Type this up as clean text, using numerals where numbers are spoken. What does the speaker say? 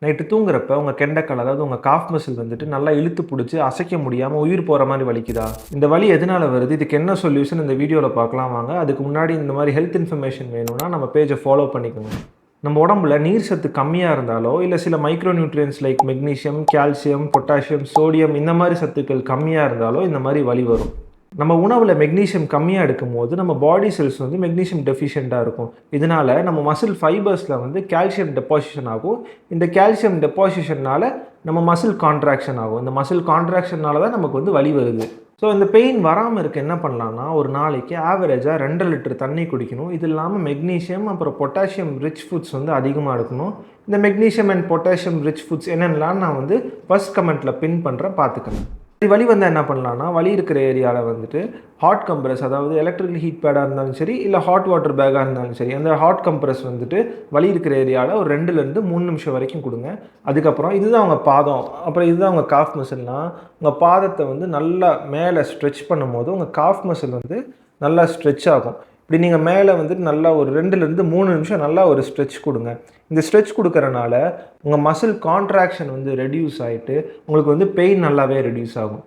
Night தூங்குறப்ப உங்க கெண்டைக்கால் அதாவது உங்க காஃப் மசில் வந்துட்டு நல்லா இழுத்து பிடிச்சி அசைக்க முடியாமல் உயிர் போகிற மாதிரி வலிக்குதா? இந்த வலி எதனால வருது? இதுக்கு என்ன சொல்யூஷன் இந்த வீடியோவில் பார்க்கலாம் வாங்க. அதுக்கு முன்னாடி இந்த மாதிரி ஹெல்த் இன்ஃபர்மேஷன் வேணும்னா நம்ம பேஜை ஃபாலோ பண்ணிக்கணும். நம்ம உடம்புல நீர் சத்து கம்மியாக இருந்தாலோ இல்லை சில micro nutrients like magnesium, calcium, potassium, sodium இந்த மாதிரி சத்துக்கள் கம்மியாக இருந்தாலோ இந்த மாதிரி வலி வரும். நம்ம உணவில் மெக்னீஷியம் கம்மியாக எடுக்கும்போது நம்ம பாடி செல்ஸ் வந்து மெக்னீஷியம் டெஃபிஷியண்ட்டாக இருக்கும். இதனால் நம்ம மசில் ஃபைபர்ஸில் வந்து கால்சியம் டெபாசிஷன் ஆகும். இந்த கால்சியம் டெபாசிஷனால் நம்ம மசில் கான்ட்ராக்ஷன் ஆகும். இந்த மசில் கான்ட்ராக்ஷனால தான் நமக்கு வந்து வலி வருது. ஸோ இந்த பெயின் வராமல் இருக்க என்ன பண்ணலான்னா, ஒரு நாளைக்கு ஆவரேஜாக 2 லிட்டர் தண்ணி குடிக்கணும். இது இல்லாமல் மெக்னீஷியம் அப்புறம் பொட்டாசியம் ரிச் ஃபுட்ஸ் வந்து அதிகமாக எடுக்கணும். இந்த magnesium and potassium rich foods என்னென்னலாம் நான் வந்து ஃபர்ஸ்ட் கமெண்ட்டில் பின் பண்ணுறேன், பார்த்துக்கணும். வலி வந்தால் என்ன பண்ணலான்னா, வலி இருக்கிற ஏரியாவில் வந்துட்டு ஹாட் கம்ப்ரஸ், அதாவது எலக்ட்ரிக்கல் ஹீட் பேடாக இருந்தாலும் சரி இல்லை ஹாட் வாட்டர் பேக்காக இருந்தாலும் சரி, அந்த ஹாட் கம்ப்ரஸ் வந்துட்டு வலி இருக்கிற ஏரியாவில் ஒரு 2லேருந்து 3 நிமிஷம் வரைக்கும் கொடுங்க. அதுக்கப்புறம் இதுதான் உங்கள் பாதம், அப்புறம் இதுதான் உங்கள் காஃப் மசில்னால் உங்கள் பாதத்தை வந்து நல்லா மேலே ஸ்ட்ரெச் பண்ணும்போது உங்கள் காஃப் மசில் வந்து நல்லா ஸ்ட்ரெச் ஆகும். இப்படி நீங்கள் மேலே வந்துட்டு நல்லா ஒரு 2லேருந்து 3 நிமிஷம் நல்லா ஒரு ஸ்ட்ரெச் கொடுங்க. இந்த ஸ்ட்ரெச் கொடுக்கறனால உங்கள் மசில் கான்ட்ராக்ஷன் வந்து ரெடியூஸ் ஆகிட்டு உங்களுக்கு வந்து பெயின் நல்லாவே ரெடியூஸ் ஆகும்.